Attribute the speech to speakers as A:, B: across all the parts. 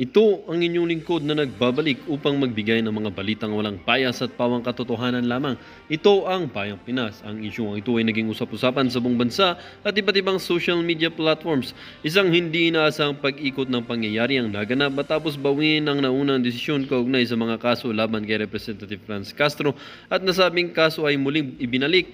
A: Ito ang inyong lingkod na nagbabalik upang magbigay ng mga balitang walang bias at pawang katotohanan lamang. Ito ang Bayang Pinas. Ang isyong ito ay naging usap-usapan sa buong bansa at iba't ibang social media platforms. Isang hindi inaasang pag-ikot ng pangyayari ang naganap matapos bawiin ang naunang desisyon kaugnay sa mga kaso laban kay Representative Franz Castro at nasabing kaso ay muling ibinalik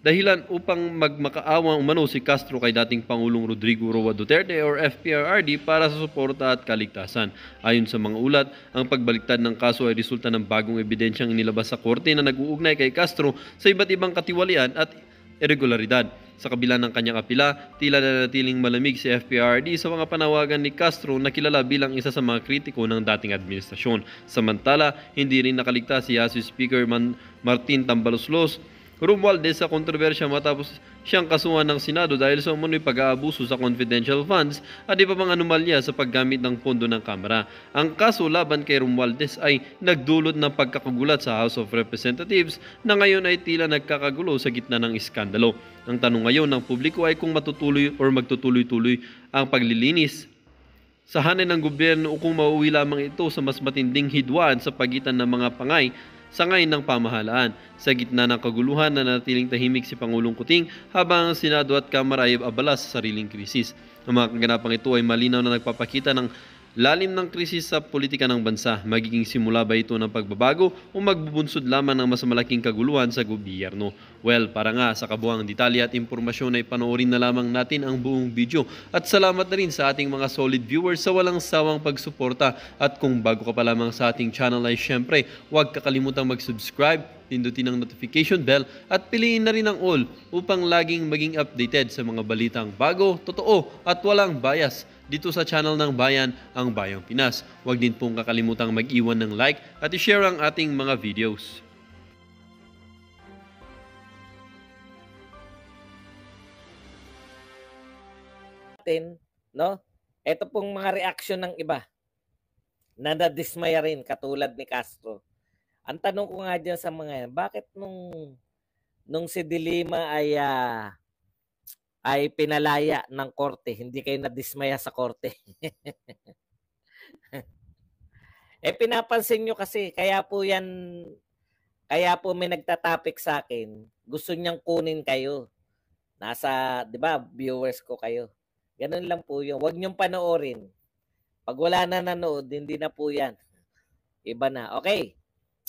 A: dahilan upang magmakaawa umano si Castro kay dating Pangulong Rodrigo Roa Duterte or FPRRD para sa suporta at kaligtasan. Ayon sa mga ulat, ang pagbaliktad ng kaso ay resulta ng bagong ebidensyang inilabas sa korte na nag-uugnay kay Castro sa iba't ibang katiwalian at irregularidad. Sa kabila ng kanyang apila, tila nanatiling malamig si FPRD sa mga panawagan ni Castro na kilala bilang isa sa mga kritiko ng dating administrasyon. Samantala, hindi rin nakaligtas si House Speaker Martin Tambaloslos Romualdez sa kontrobersya matapos siyang kasuhan ng Senado dahil sa umano'y pag-aabuso sa confidential funds at iba pang anomalya sa paggamit ng pondo ng Kamara. Ang kaso laban kay Romualdez ay nagdulot ng pagkakagulat sa House of Representatives na ngayon ay tila nagkakagulo sa gitna ng iskandalo. Ang tanong ngayon ng publiko ay kung matutuloy o magtutuloy-tuloy ang paglilinis sa hanay ng gobyerno o kung mauwi lamang ito sa mas matinding hidwaan sa pagitan ng mga sangay ng pamahalaan. Sa gitna ng kaguluhan na natiling tahimik si Pangulong Kuting habang ang Senado at Kamara ay abala sa sariling krisis. Ang mga kaganapang ito ay malinaw na nagpapakita ng lalim ng krisis sa politika ng bansa. Magiging simula ba ito ng pagbabago o magbubunsod lamang ng mas malaking kaguluhan sa gobyerno? Well, para nga sa kabuang detalye at impormasyon ay panoorin na lamang natin ang buong video. At salamat na rin sa ating mga solid viewers sa walang sawang pagsuporta. At kung bago ka pa lamang sa ating channel ay syempre, huwag kakalimutang mag-subscribe, pindutin ang notification bell at piliin na rin ang all upang laging maging updated sa mga balitang bago, totoo at walang bias dito sa channel ng Bayan, ang Bayang Pinas. Huwag din pong kakalimutang mag-iwan ng like at i-share ang ating mga videos.
B: No? Ito pong mga reaksyon ng iba na nadismaya rin katulad ni Castro. Ang tanong ko nga dyan sa mga yan, bakit nung si Dilima ay pinalaya ng korte, hindi kayo nadismaya sa korte? Pinapansin nyo kasi, kaya po may nagtatapik sa akin, gusto niyang kunin kayo. Nasa, di ba, viewers ko kayo. Ganun lang po yun. Huwag niyong panoorin. Pag wala na nanood, hindi na po yan. Iba na. Okay.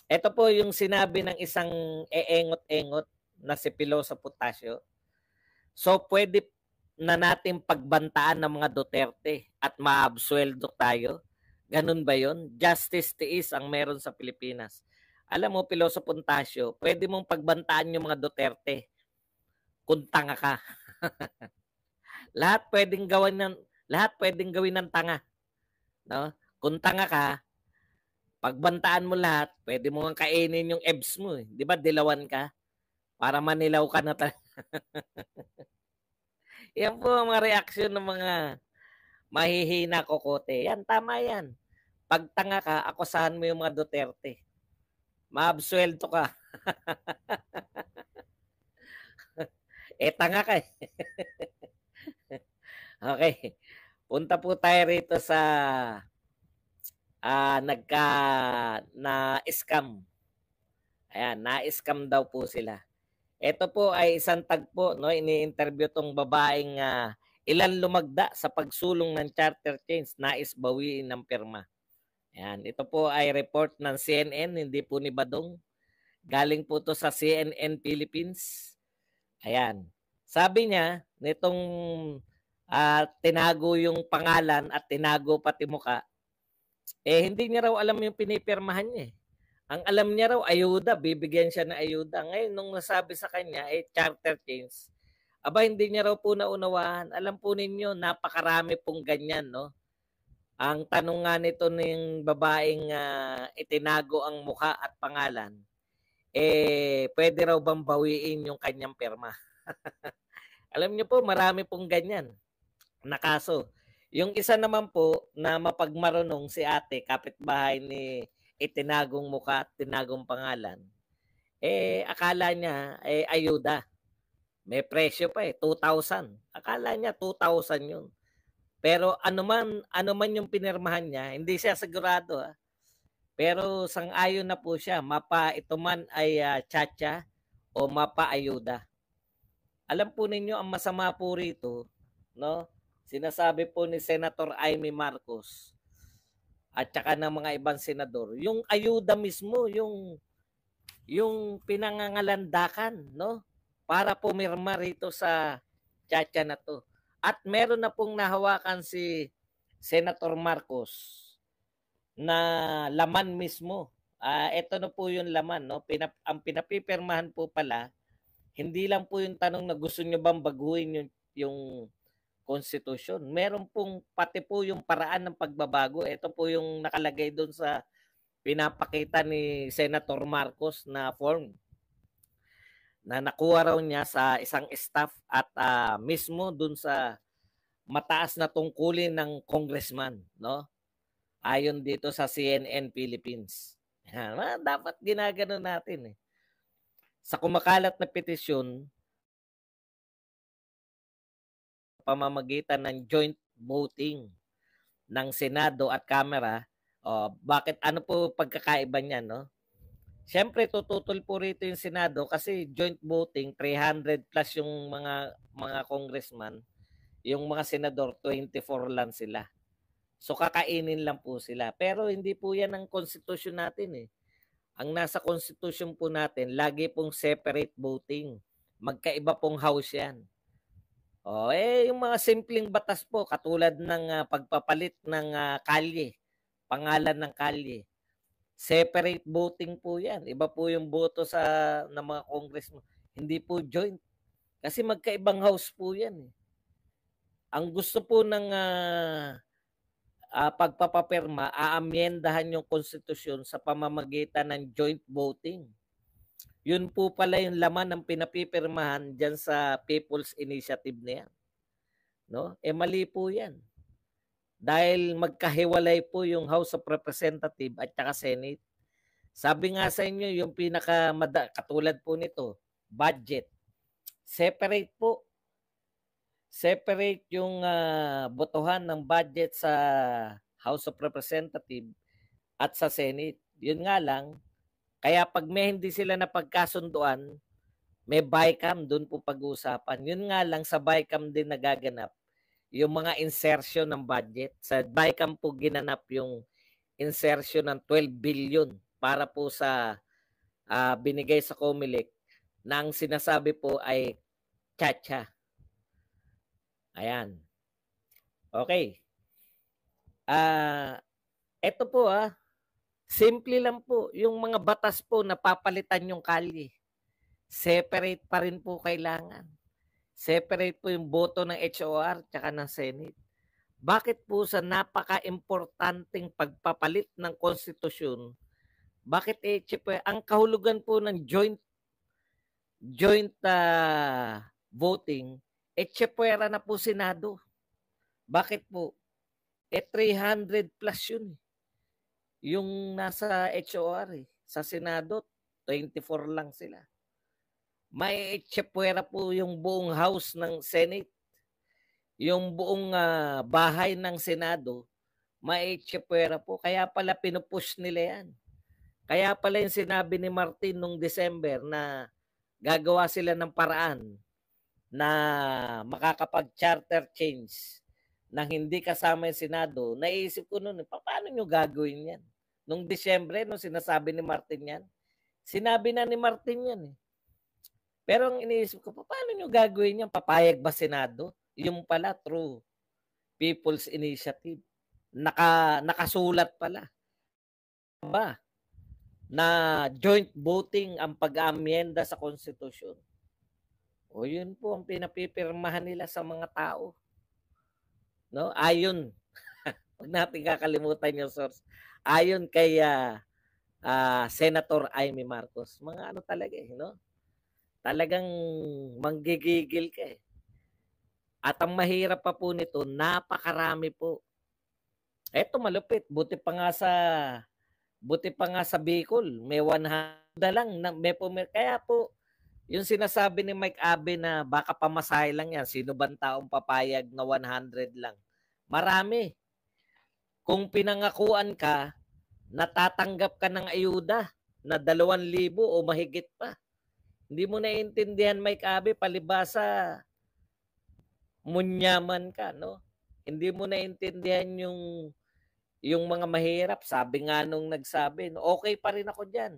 B: Ito po yung sinabi ng isang eengot-engot na si Piloso Potasio. So, pwede na natin pagbantaan ng mga Duterte at maabsueldo tayo. Ganun ba yun? Justice tiis ang meron sa Pilipinas. Alam mo, Piloso Potasio, pwede mong pagbantaan yung mga Duterte kung tanga ka. lahat pwedeng gawin ng tanga. No? Kung tanga ka, pagbantaan mo lahat, pwede mo nga kainin yung EBS mo. Di ba, dilawan ka? Para manilaw ka na Yan po ang mga reaksyon ng mga mahihina kokote. Yan, tama yan. Pag tanga ka, akusahan mo yung mga Duterte. Maabsuelto ka. Tanga ka eh. Okay. Punta po tayo rito sa na-scam. Ayan, na-scam daw po sila. Ito po ay isang tagpo, no? Ini-interview tong babaeng ilan lumagda sa pagsulong ng charter chains, nais bawiin ng pirma. Ayan, ito po ay report ng CNN, hindi po ni Badong. Galing po to sa CNN Philippines. Ayan. Sabi niya, nitong tinago yung pangalan at tinago pati muka, hindi niya raw alam yung pinipirmahan niya eh. Ang alam niya raw, ayuda, bibigyan siya ng ayuda. Ngayon, nung nasabi sa kanya, charter chains, hindi niya raw po naunawaan. Alam po ninyo, napakarami pong ganyan, no? Ang tanong nga nito ng babaeng itinago ang mukha at pangalan, pwede raw bang bawiin yung kanyang pirma? Alam niyo po, marami pong ganyan na kaso. Yung isa naman po na mapagmarunong si ate, kapitbahay ni itinagong mukha at tinagong pangalan, akala niya ayuda. May presyo pa 2,000. Akala niya 2,000 yun. Pero ano man yung pinirmahan niya, hindi siya sigurado. Pero sang-ayon na po siya, mapa ito man ay tsa-tsa o mapa ayuda. Alam po ninyo ang masama po rito, no? Sinasabi po ni Senator Amy Marcos at saka ng mga ibang senador, yung ayuda mismo, yung pinangangalandakan, no? Para pumirma rito sa tsa-tsa na to. At meron na pong nahawakan si Senator Marcos na laman mismo. Ito na po yung laman, no? Ang pinapipirmahan po pala, hindi lang po yung tanong na gusto nyo bang baguhin yung konstitusyon. Meron pong pati po yung paraan ng pagbabago. Ito po yung nakalagay doon sa pinapakita ni Senator Marcos na form na nakuha raw niya sa isang staff at mismo doon sa mataas na tungkulin ng congressman, no? Ayon dito sa CNN Philippines. Dapat ginagano natin eh. Sa kumakalat na petisyon, pamamagitan ng joint voting ng Senado at Kamara, bakit ano po pagkakaiba niyan, no? Siyempre tututol po rito yung Senado kasi joint voting 300 plus yung mga congressman, yung mga senador 24 lang sila. So kakainin lang po sila. Pero hindi po yan ang konstitusyon natin eh. Ang nasa konstitusyon po natin, lagi pong separate voting. Magkaiba pong house yan. Yung mga simpleng batas po, katulad ng pagpapalit ng kalye, pangalan ng kalye. Separate voting po yan. Iba po yung boto ng mga congressman. Hindi po joint. Kasi magkaibang house po yan. Ang gusto po ng pagpapapirma, aamyendahan yung konstitusyon sa pamamagitan ng joint voting. Yun po pala yung laman ng pinapipirmahan dyan sa People's Initiative na yan. No? Mali po yan. Dahil magkahiwalay po yung House of Representatives at saka Senate. Sabi nga sa inyo, yung katulad po nito, budget. Separate po. Separate yung botohan ng budget sa House of Representatives at sa Senate. Yun nga lang, kaya pag may hindi sila napagkasunduan, may BICAM doon po pag-uusapan. Yun nga lang sa BICAM din nagaganap yung mga insertion ng budget. Sa BICAM po ginanap yung insertion ng 12 billion para po sa binigay sa COMELEC na ang sinasabi po ay tsa-tsa. Ayan. Okay. Ito po simple lang po. Yung mga batas po napapalitan yung kalye. Separate pa rin po kailangan. Separate po yung boto ng HOR tsaka ng Senate. Bakit po sa napaka-importanting pagpapalit ng konstitusyon, bakit ang kahulugan po ng joint voting, tsepwera na po Senado. Bakit po? 300 plus yun. Yung nasa HOR sa Senado, 24 lang sila. May tsepwera po yung buong House ng Senate. Yung buong bahay ng Senado, may tsepwera po. Kaya pala pinupush nila yan. Kaya pala yung sinabi ni Martin nung December na gagawa sila ng paraan na makakapag-charter change nang hindi kasama yung Senado. Naisip ko noon, paano nyo gagawin yan? Nung Disyembre, nung sinasabi ni Martin yan, sinabi na ni Martin yan eh. Pero ang iniisip ko, paano nyo gagawin yan? Papayag ba Senado? Yung pala, through People's Initiative. Nakasulat pala. Ba? Na joint voting ang pag-amyenda sa konstitusyon. O yun po ang pinapipirmahan nila sa mga tao. No? Ayon, wag natin kakalimutan yung source. Ayon kay Senator Amy Marcos. Mga ano talaga no? Talagang manggigigil ka eh. At ang mahirap pa po nito, napakarami po. Eto malupit, buti pa nga sa Bicol, may 100 lang kaya po yung sinasabi ni Mike Abe na baka pamasahe lang yan, sino bang taong papayag na 100 lang Marami. Kung pinangakuan ka, natatanggap ka ng ayuda na 2,000 o mahigit pa. Hindi mo naiintindihan, Mike Abe, palibasa munyaman ka, no? Hindi mo naiintindihan yung mga mahirap. Sabi nga nung nagsabi, no, okay pa rin ako diyan.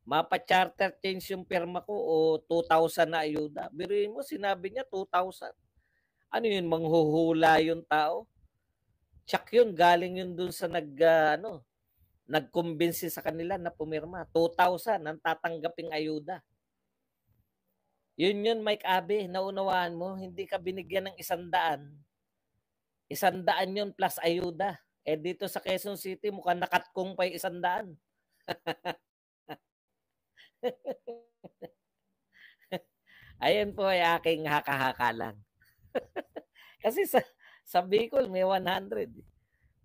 B: Mapa-charter change yung pirma ko o 2,000 na ayuda. Biruin mo, sinabi niya 2,000. Ano yun, manghuhula yung tao? Tsak yun, galing yun dun sa nagkumbinsi sa kanila na pumirma. 2,000 ang tatanggaping ayuda. Yun, Mike Abe, naunawaan mo, hindi ka binigyan ng 100. 100 yun plus ayuda. Eh dito sa Quezon City, mukhang nakatkong pa yung 100. Ayan po ay aking haka-haka lang. Kasi sa Bicol may 100.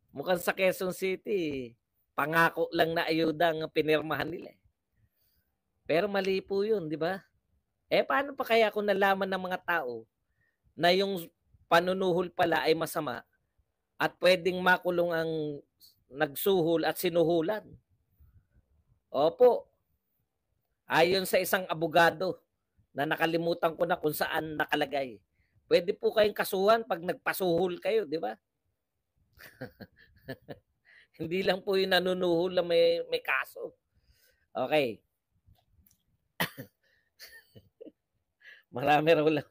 B: Mukhang sa Quezon City, pangako lang na ayuda ang pinirmahan nila. Pero mali po yun, di ba? Eh paano pa kaya kung nalaman ng mga tao na yung panunuhol pala ay masama at pwedeng makulong ang nagsuhol at sinuhulan? Opo. Ayon sa isang abogado na nakalimutan ko na kung saan nakalagay. Pwede po kayong kasuhan pag nagpasuhol kayo, di ba? Hindi lang po yung nanunuhol na may kaso. Okay. Marami raw lang.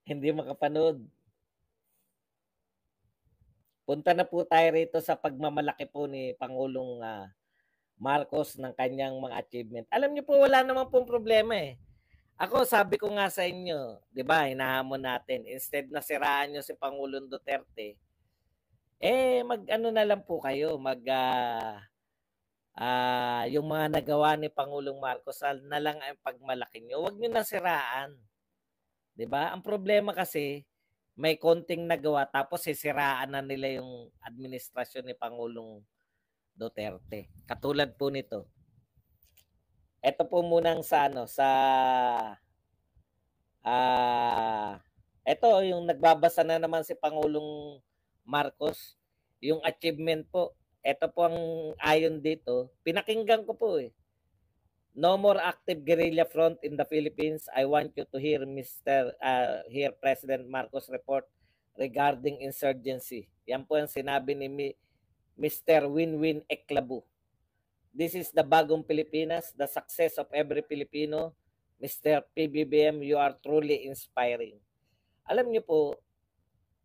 B: Hindi makapanood. Punta na po tayo rito sa pagmamalaki po ni Pangulong Marcos ng kanyang mga achievement. Alam niyo po, wala naman pong problema eh. Ako, sabi ko nga sa inyo, di ba, hinahamon natin, instead na siraan nyo si Pangulong Duterte, mag-ano na lang po kayo, yung mga nagawa ni Pangulong Marcos na lang ang pagmalaki nyo. Huwag nyo na siraan. Di ba? Ang problema kasi, may konting nagawa tapos sisiraan na nila yung administrasyon ni Pangulong Duterte. Katulad po nito. Ito po munang ito yung nagbabasa na naman si Pangulong Marcos, yung achievement po. Ito po ang ayon dito. Pinakinggan ko po eh. No more active guerrilla front in the Philippines. I want you to hear hear President Marcos report regarding insurgency. Yan po ang sinabi ni Mr. Winwin Eclabu. This is the bagong Pilipinas, the success of every Filipino. Mr. PBBM, you are truly inspiring. Alam niyo po,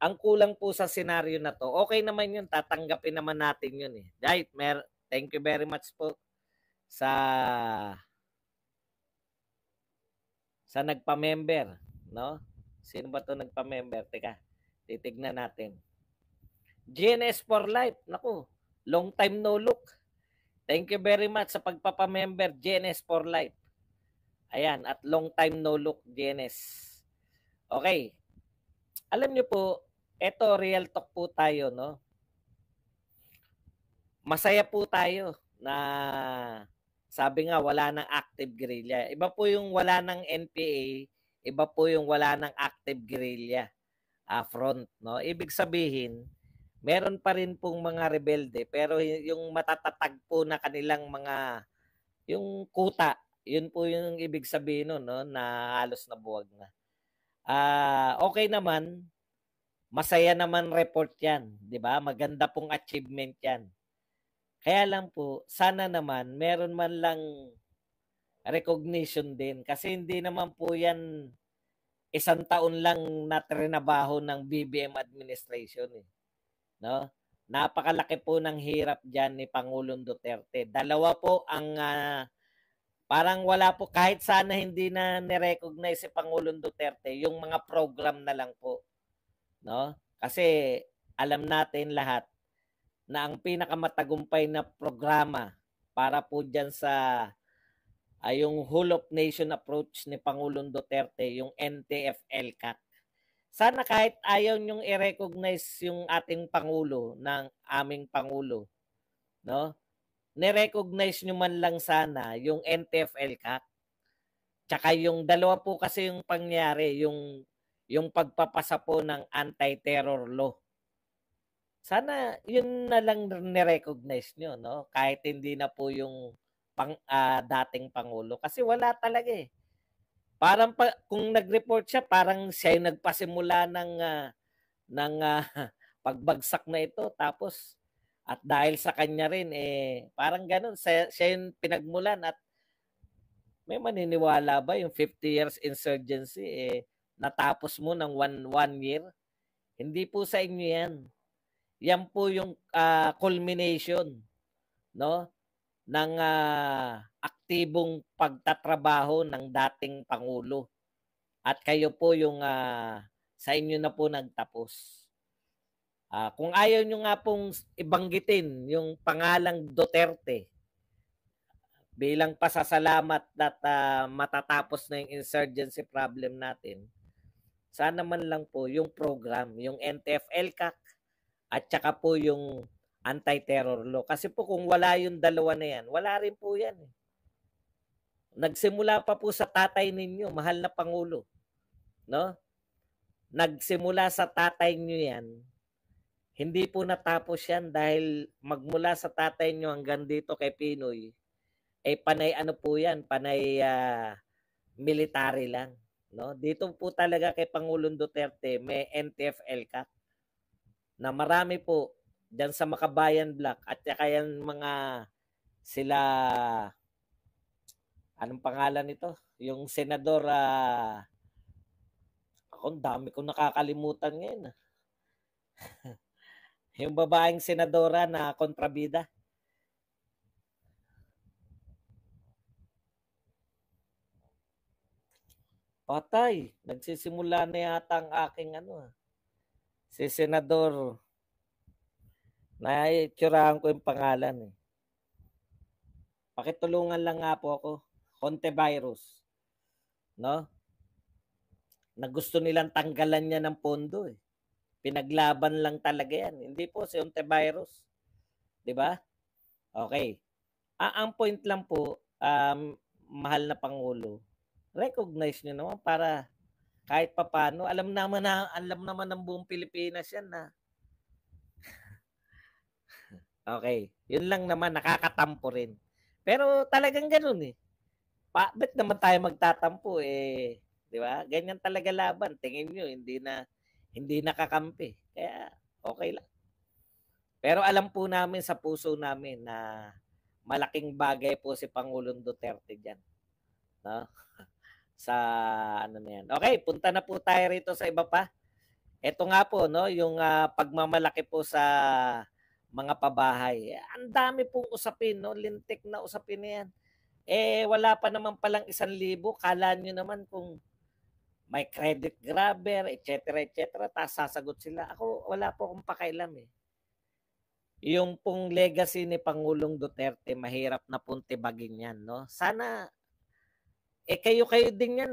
B: ang kulang po sa senaryo na to, okay naman yun, tatanggapin naman natin yun eh. Right, thank you very much po sa nagpa-member, no? Sino ba to nagpa-member? Teka, titignan natin. GNS for life, naku, long time no look. Thank you very much sa pagpapamember, GNS for life. Ayan, at long time no look, GNS. Okay. Alam niyo po, eto real talk po tayo, no? Masaya po tayo na sabi nga wala ng active guerrilla. Iba po yung wala ng NPA, iba po yung wala ng active guerrilla front, no? Ibig sabihin, meron pa rin pong mga rebelde pero yung matatatag po na kanilang mga yung kuta, yun po yung ibig sabihin nun, no, na halos nabuwag na. Okay naman, masaya naman report yan, di ba? Maganda pong achievement yan. Kaya lang po, sana naman meron man lang recognition din kasi hindi naman po yan isang taon lang na trinabaho ng BBM administration eh. No? Napakalaki po ng hirap diyan ni Pangulong Duterte. Dalawa po ang parang wala po kahit sana hindi na ni-recognize si Pangulong Duterte, yung mga program na lang po. No? Kasi alam natin lahat na ang pinakamatagumpay na programa para po diyan sa yung whole of nation approach ni Pangulong Duterte, yung NTF-ELCAC. Sana kahit ayaw nyong i-recognize yung ating Pangulo ng aming Pangulo, no? Ni-recognize nyo man lang sana yung NTF-ELCAC. Tsaka yung dalawa po kasi yung pangyari, yung pagpapasa po ng anti-terror law Sana yun na lang ni-recognize nyo, no? Kahit hindi na po yung dating Pangulo. Kasi wala talaga eh. Parang kung nag-report siya, parang siya yung nagpasimula ng pagbagsak na ito. Tapos, at dahil sa kanya rin, parang ganun, siya yung pinagmulan. At may maniniwala ba yung 50 years insurgency, natapos mo ng one year? Hindi po sa inyo yan. Yan po yung culmination, no, ng aktibong pagtatrabaho ng dating Pangulo. At kayo po yung sa inyo na po nagtapos. Kung ayaw nyo nga pong ibanggitin yung pangalang Duterte bilang pasasalamat at matatapos na yung insurgency problem natin, sana man lang po yung program, yung NTF-ELCAC at saka po yung anti-terror law. Kasi po kung wala yung dalawa na yan, wala rin po yan. Nagsimula pa po sa tatay ninyo, mahal na Pangulo. No? Nagsimula sa tatay nyo yan, hindi po natapos yan dahil magmula sa tatay nyo hanggang dito kay Pinoy, panay ano po yan, panay military lang. No? Dito po talaga kay Pangulong Duterte, may NTF-ELCAC na marami po dyan sa Makabayan Block at saka yan mga sila, anong pangalan nito? Yung senador, ako dami kong nakakalimutan ngayon. Yung babaeng senadora na kontrabida. Patay. Nagsisimula na yata ang aking si senador. Naitsurahan ko yung pangalan eh. Pakitulungan lang nga po ako. Contevirus. No? Na gusto nilang tanggalan niya ng pondo eh. Pinaglaban lang talaga yan. Hindi po si Contevirus. 'Di ba? Okay. Ang point lang po, mahal na Pangulo, recognize nyo naman para kahit papano, alam naman ng buong Pilipinas yan na. Okay. Yun lang naman, nakakatampo rin. Pero talagang ganun eh. Ba't naman tayo magtatampo eh, 'di ba? Ganyan talaga laban. Tingin nyo, hindi nakakampi. Kaya okay lang. Pero alam po namin sa puso namin na malaking bagay po si Pangulong Duterte diyan, no? Sa ano na yan. Okay, punta na po tayo rito sa iba pa. Ito nga po, no, yung pagmamalaki po sa mga pabahay. Ang dami pong usapin, no, lintik na usapin na yan. Wala pa naman palang 1,000. Kala nyo naman kung may credit grabber, etc. Tapos sasagot sila. Ako, wala po akong pakailam eh. Yung pong legacy ni Pangulong Duterte, mahirap na pong tibagin yan, no? Sana, kayo din yan,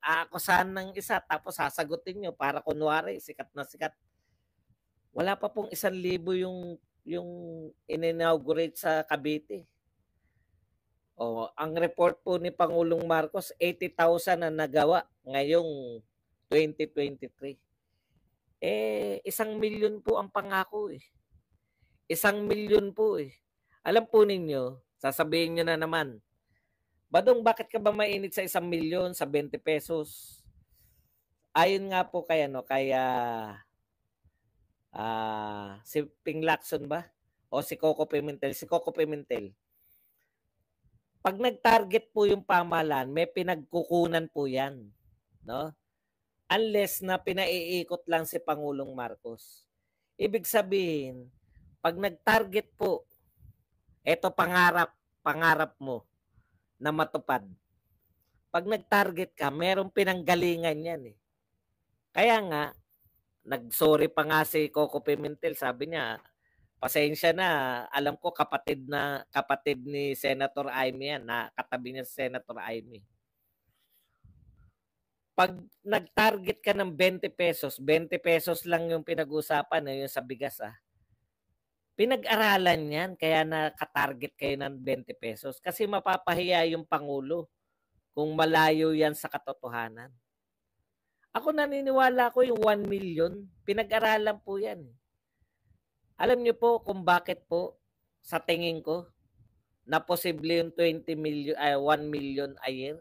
B: aakusahan ng isa, tapos sasagutin nyo para kunwari, sikat na sikat. Wala pa pong 1,000 yung in-inaugurate sa Cavite. Ang report po ni Pangulong Marcos, 80,000 na nagawa ngayong 2023. 1,000,000 po ang pangako eh. 1,000,000 po eh. Alam po ninyo, sasabihin nyo na naman, Badong, bakit ka ba mainit sa 1,000,000 sa 20 pesos? Ayon nga po kay si Ping Lacson ba? O si Coco Pimentel? Si Coco Pimentel. Pag nag-target po yung pamahalaan, may pinagkukunan po yan. No? Unless na pinaiikot lang si Pangulong Marcos. Ibig sabihin, pag nag-target po, eto pangarap mo na matupad. Pag nag-target ka, merong pinanggalingan yan eh. Kaya nga, nag-sorry pa nga si Coco Pimentel, sabi niya, pasensya na, alam ko kapatid ni Senator Amy yan, na katabi niya si Senator Amy. Pag nag-target ka ng 20 pesos lang yung pinag-usapan, yung sa bigas Pinag-aralan yan, kaya nakatarget kayo ng 20 pesos. Kasi mapapahiya yung Pangulo kung malayo yan sa katotohanan. Ako naniniwala ko yung 1 million, pinag-aralan po yan. Alam niyo po kung bakit po sa tingin ko na posible yung 20 million, 1 million a year?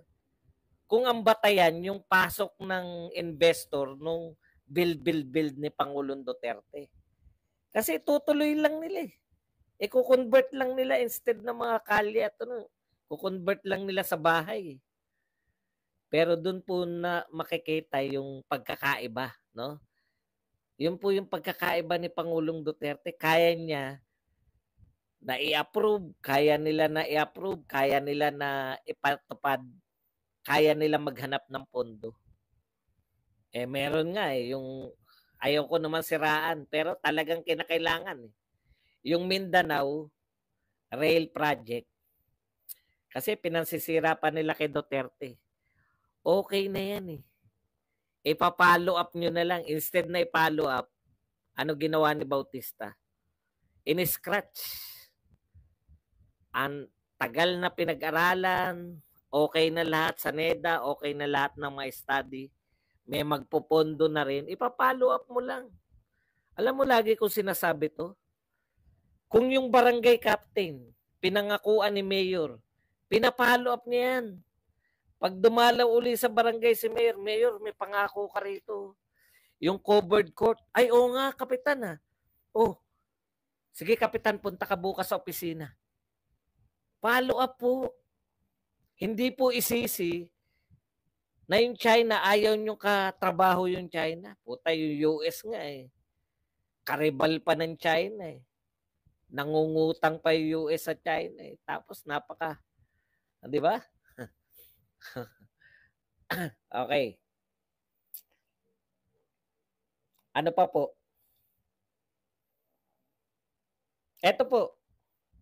B: Kung ang batayan yung pasok ng investor nung build ni Pangulong Duterte. Kasi tutuloy lang nila eh. I-convert lang nila instead ng mga kalye at ano, kukonvert lang nila sa bahay. Pero doon po na makikita yung pagkakaiba, no? Yun po yung pagkakaiba ni Pangulong Duterte. Kaya niya na i-approve, kaya nila na i-approve, kaya nila na ipatupad, kaya nila maghanap ng pondo. Eh meron nga eh, yung ayaw ko naman siraan, pero talagang kinakailangan eh. Yung Mindanao Rail Project, kasi pinansisira pa nila kay Duterte. Okay na yan eh. Ipa-follow up nyo na lang. Instead na i-follow up, ano ginawa ni Bautista? In-scratch. Ang tagal na pinag-aralan, okay na lahat sa NEDA, okay na lahat ng mga study, may magpopondo na rin, ipa-follow up mo lang. Alam mo, lagi kong sinasabi to, kung yung barangay captain, pinangakuan ni Mayor, pinapollow up niya yan. Pag dumalaw uli sa barangay si Mayor, Mayor, may pangako ka rito. Yung covered court, ay oo nga, kapitan ha. Oh, sige kapitan, punta ka bukas sa opisina. Follow up po. Hindi po isisi na yung China, ayaw nyo katrabaho yung China. Puta, yung US nga eh. Karibal pa ng China eh. Nangungutang pa yung US sa China eh. Tapos napaka, di ba? Okay. Ano pa po? Eto po,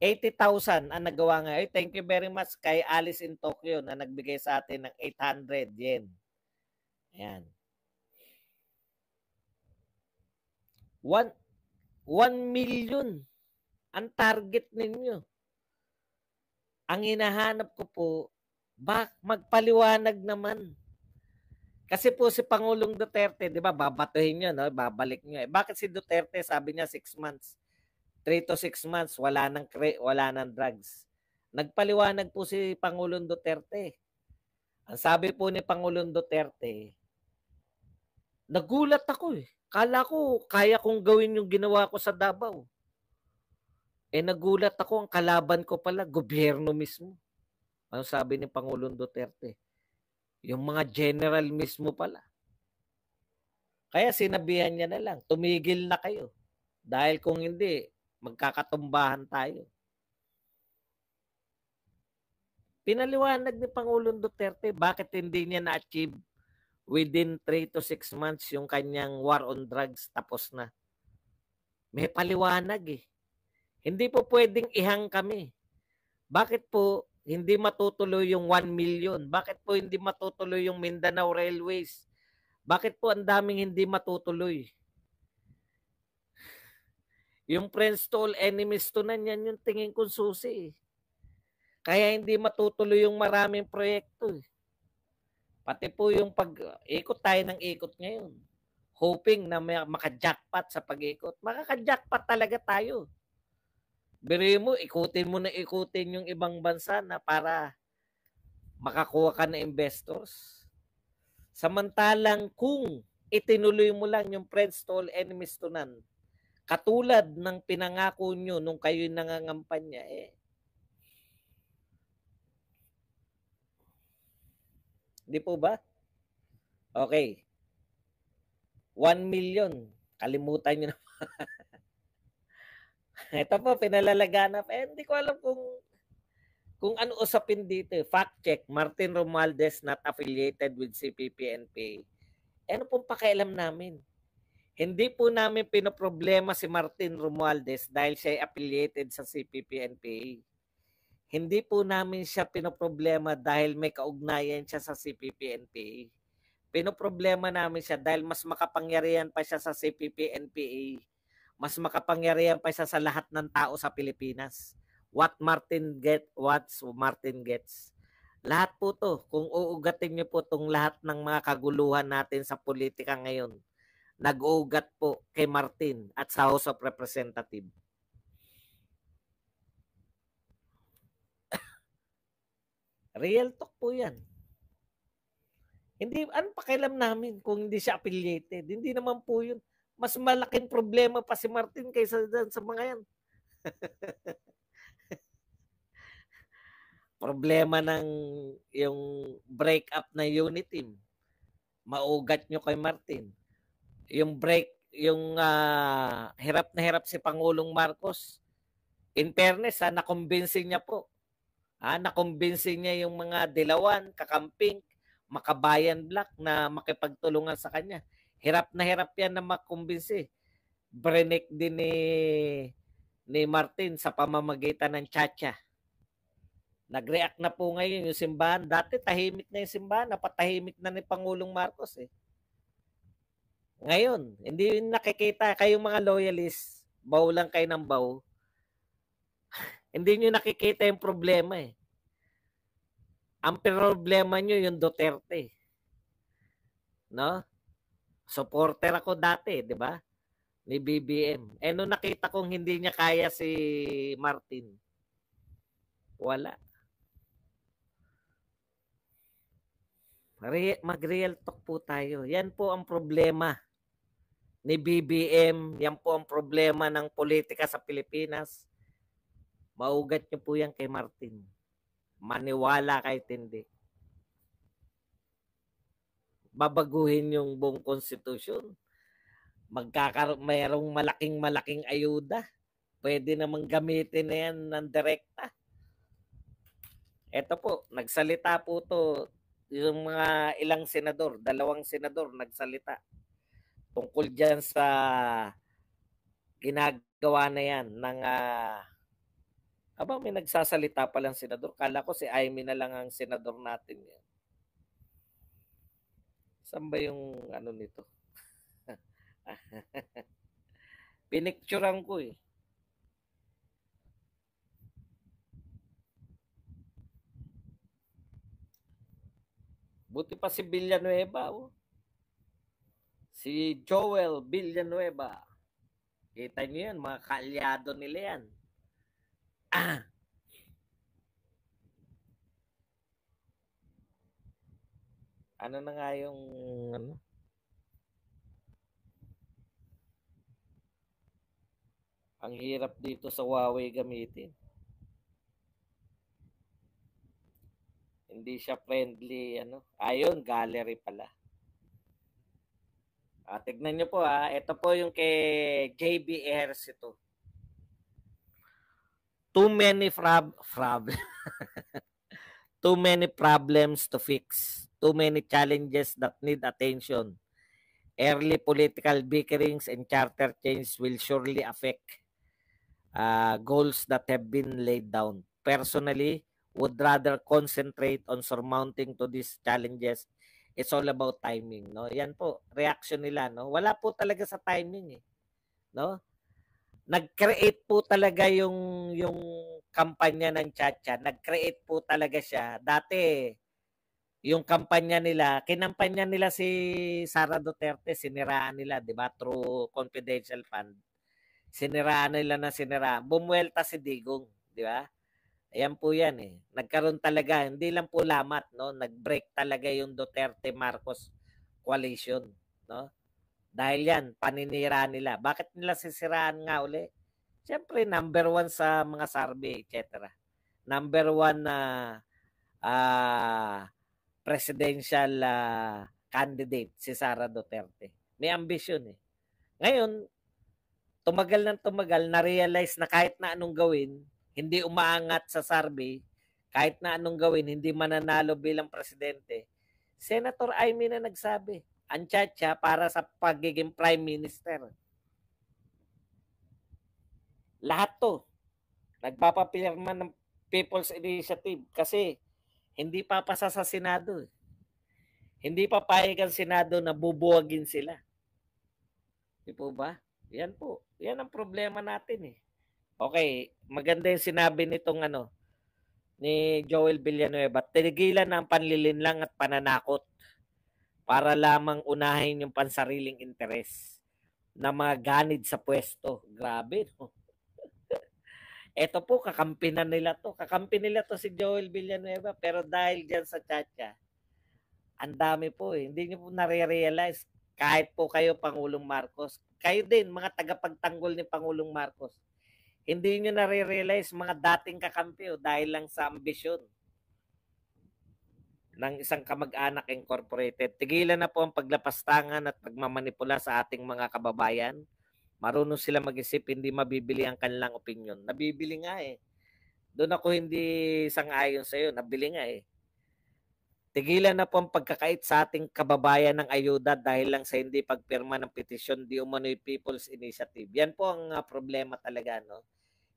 B: 80,000 ang nagawa nga. Thank you very much kay Alice in Tokyo na nagbigay sa atin ng 800 yen. Ayan. 1 million ang target ninyo. Ang hinahanap ko po, magpaliwanag naman. Kasi po si Pangulong Duterte, di ba, babatuhin nyo, no? Babalik nyo. Bakit si Duterte, sabi niya 6 months, 3 to 6 months, wala nang drugs. Nagpaliwanag po si Pangulong Duterte. Ang sabi po ni Pangulong Duterte, nagulat ako eh. Kala ko, kaya kong gawin yung ginawa ko sa Davao. Nagulat ako, ang kalaban ko pala, gobyerno mismo. Ano sabi ni Pangulong Duterte? Yung mga general mismo pala. Kaya sinabihan niya na lang, tumigil na kayo. Dahil kung hindi, magkakatumbahan tayo. Pinaliwanag ni Pangulong Duterte bakit hindi niya na-achieve within 3 to 6 months yung kanyang war on drugs, tapos na. May paliwanag eh. Hindi po pwedeng ihang kami. Bakit po hindi matutuloy yung 1 million? Bakit po hindi matutuloy yung Mindanao Railways? Bakit po ang daming hindi matutuloy? Yung friends to all, enemies to none, yan yung tingin kong susi. Kaya hindi matutuloy yung maraming proyekto. Pati po yung pag-ikot tayo ng ikot ngayon. Hoping na maka-jackpot sa pag-ikot. Makaka-jackpot talaga tayo. Biruin mo, ikutin yung ibang bansa na para makakuha ka ng investors. Samantalang kung itinuloy mo lang yung friends to all, enemies to none, katulad ng pinangako nyo nung kayo nangangampanya, di po ba? Okay. 1 million. Kalimutan nyo na. Ito po, pinalalaganap. Hindi ko alam kung ano usapin dito. Fact check, Martin Romualdez not affiliated with CPP-NPA. Ano pong pakialam namin? Hindi po namin pinoproblema si Martin Romualdez dahil siya ay affiliated sa CPP-NPA. Hindi po namin siya pinoproblema dahil may kaugnayan siya sa CPP-NPA. Pinoproblema namin siya dahil mas makapangyarihan pa siya sa CPP-NPA. Mas makapangyarihan pa siya sa lahat ng tao sa Pilipinas. What Martin gets. Lahat po to, kung uugatin niyo po itong lahat ng mga kaguluhan natin sa politika ngayon, nag-ugat po kay Martin at sa House of Representatives. Real talk po yan. Hindi, ano pakialam namin kung hindi siya affiliated? Hindi naman po yun. Mas malaking problema pa si Martin kaysa sa mga yan. Problema ng yung break up na unit team. Maugat nyo kay Martin. Yung hirap na hirap si Pangulong Marcos. In fairness, nakumbinsin niya po. Nakumbinsin niya yung mga Dilawan, Kakamping, Makabayan Black na makipagtulungan sa kanya. Hirap na hirap yan na makumbinsi. Brenek din ni Martin sa pamamagitan ng Chacha. Nag-react na po ngayon yung simbahan. Dati tahimik na yung simbahan. Napatahimik na ni Pangulong Marcos eh. Ngayon, hindi nakikita. Kayong mga loyalists, baw lang kayo ng baw. Hindi nyo nakikita yung problema eh. Ang problema nyo yung Duterte. No? Supporter ako dati, di ba? Ni BBM. Nung nakita kong hindi niya kaya si Martin, wala. Mag-real talk po tayo. Yan po ang problema ni BBM. Yan po ang problema ng politika sa Pilipinas. Maugat niyo po yan kay Martin. Maniwala kahit hindi. Babaguhin yung buong konstitusyon. Mayroong malaking ayuda. Pwede namang gamitin na yan ng direkta. Ito po, nagsalita po to yung mga ilang senador, 2 senador nagsalita tungkol dyan sa ginagawa na yan ng may nagsasalita pa lang senador. Kala ko si Amy na lang ang senador natin yan. Saan ba yung nito? Pinicturean ko eh. Buti pa si Villanueva. Oh. Si Joel Villanueva. Kita niyo yan, mga kaalyado nila yan. Ano na nga yung ang hirap dito sa Huawei gamitin. Hindi siya friendly, Ayun, gallery pala. Tignan nyo po, Ito po yung kay JB Ejercito. Too many Too many problems to fix. Too many challenges that need attention. Early political bickerings and charter change will surely affect goals that have been laid down. Personally, would rather concentrate on surmounting to these challenges. It's all about timing, no? Yan po, reaction nila, no? Wala po talaga sa timing, eh. No? Nag-create po talaga yung kampanya ng Chacha. Nag-create po talaga siya. Dati, yung kampanya nila, kinampanya nila si Sara Duterte, siniraan nila, di ba? Through confidential fund. Siniraan nila na siniraan. Bumuelta si Digong, di ba? Ayan po yan eh. Nagkaroon talaga, hindi lang po lamat, no? Nag-break talaga yung Duterte-Marcos coalition, no? Dahil yan, paninira nila. Bakit nila sisiraan nga uli? Siyempre, number 1 sa mga survey, etc. Number 1 na presidential candidate, si Sara Duterte. May ambisyon eh. Ngayon, tumagal, na-realize na kahit na anong gawin, hindi umaangat sa survey, kahit na anong gawin, hindi mananalo bilang presidente. Senator Amy na nagsabi, ang Chacha para sa pagiging prime minister. Lahat to, nagpapapirma ng People's Initiative kasi hindi papasa sa Senado. Hindi papayag ang Senado na bubuwagin sila. Di po ba? Yan po. Yan ang problema natin eh. Okay, maganda yung sinabi nitong ni Joel Villanueva. Tigilan ang panlilinlang at pananakot para lamang unahin yung pansariling interes. na mga ganid sa pwesto. Grabe, no? Ito po, kakampi nila to. Kakampi nila to si Joel Villanueva. Pero dahil dyan sa Chacha, ang dami po eh. Hindi nyo po nare-realize. Kahit po kayo, Pangulong Marcos. Kayo din, mga tagapagtanggol ni Pangulong Marcos. Hindi nyo nare-realize mga dating kakampi dahil lang sa ambisyon ng isang kamag-anak incorporated. Tigilan na po ang paglapastangan at pagmamanipula sa ating mga kababayan. Marunong sila mag-isip, hindi mabibili ang kanilang opinion. Nabibili nga eh. Doon ako hindi sang-ayon sa iyo, nabili nga eh. Tigilan na po ang pagkakait sa ating kababayan ng ayuda dahil lang sa hindi pagpirma ng petisyon di umano'y People's Initiative. Yan po ang problema talaga, no?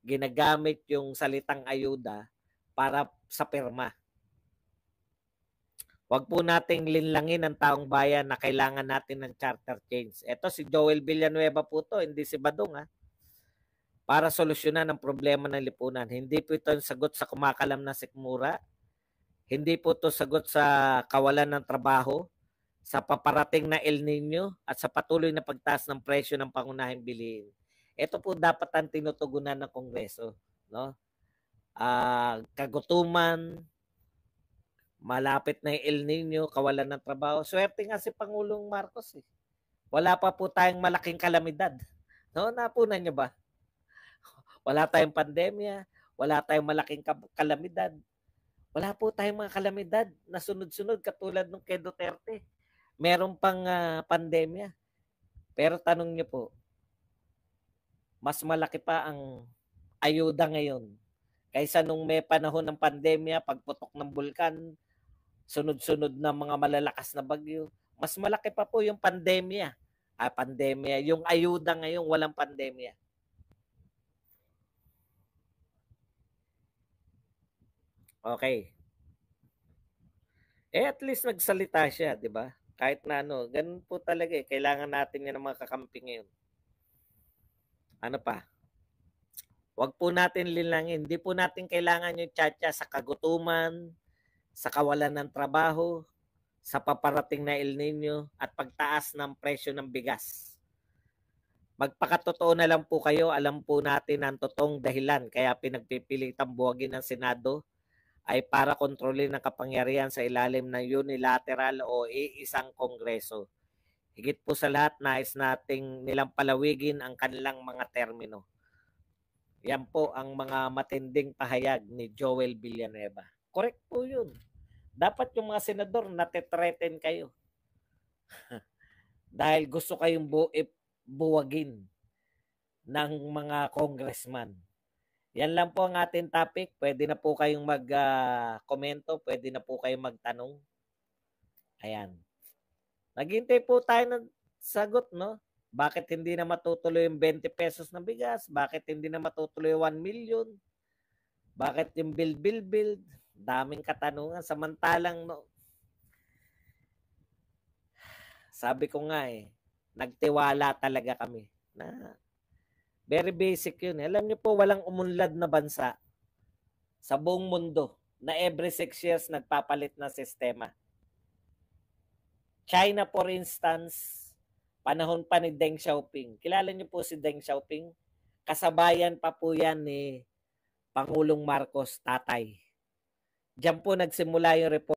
B: Ginagamit yung salitang ayuda para sa pirma. Huwag po nating linlangin ang taong bayan na kailangan natin ng charter change. Ito si Joel Villanueva po to, hindi si Badong ha. Para solusyonan ang problema ng lipunan. Hindi po ito sagot sa kumakalam na sikmura. Hindi po ito sagot sa kawalan ng trabaho, sa paparating na El Nino at sa patuloy na pagtaas ng presyo ng pangunahing bilihin. Ito po dapat ang tinutugunan ng Kongreso, no? Kagutuman, malapit na yung El Nino, kawalan ng trabaho. Swerte nga si Pangulong Marcos eh. Wala pa po tayong malaking kalamidad. No, napunan niyo ba? Wala tayong pandemya, wala tayong malaking kalamidad. Wala po tayong mga kalamidad na sunod-sunod katulad nung kay Duterte. Meron pang pandemya. Pero tanong niyo po, mas malaki pa ang ayuda ngayon kaysa nung may panahon ng pandemya, pagputok ng bulkan, sunod-sunod na mga malalakas na bagyo. Mas malaki pa po yung pandemya. Yung ayuda ngayon, walang pandemya. Okay. At least nagsalita siya, di ba? Kahit na ano, ganun po talaga eh. Kailangan natin yan ng mga kakampi ngayon. Ano pa? Huwag po natin linlangin. Hindi po natin kailangan yung Chacha sa kagutuman, sa kawalan ng trabaho, sa paparating na El Nino, at pagtaas ng presyo ng bigas. Magpakatotoo na lang po kayo, alam po natin ang totoong dahilan kaya pinagpipilitang buwagin ng Senado ay para kontrolin ang kapangyarihan sa ilalim ng unilateral o iisang kongreso. Higit po sa lahat, nais nating nilang palawigin ang kanilang mga termino. Yan po ang mga matinding pahayag ni Joel Villanueva. Correct po yun. Dapat yung mga senador natitreten kayo. Dahil gusto kayong buwagin ng mga congressman. Yan lang po ang ating topic. Pwede na po kayong mag-komento. Pwede na po kayong magtanong. Ayan. Naghintay po tayo ng sagot, no? Bakit hindi na matutuloy yung 20 pesos na bigas? Bakit hindi na matutuloy yung 1 million? Bakit yung build? Daming katanungan. Samantalang, no, sabi ko nga eh, nagtiwala talaga kami na very basic yun. Alam niyo po, walang umunlad na bansa sa buong mundo na every 6 years nagpapalit na sistema. China, for instance, panahon pa ni Deng Xiaoping. Kilala niyo po si Deng Xiaoping? Kasabayan pa po yan ni Pangulong Marcos, tatay. Diyan po nagsimula yung reform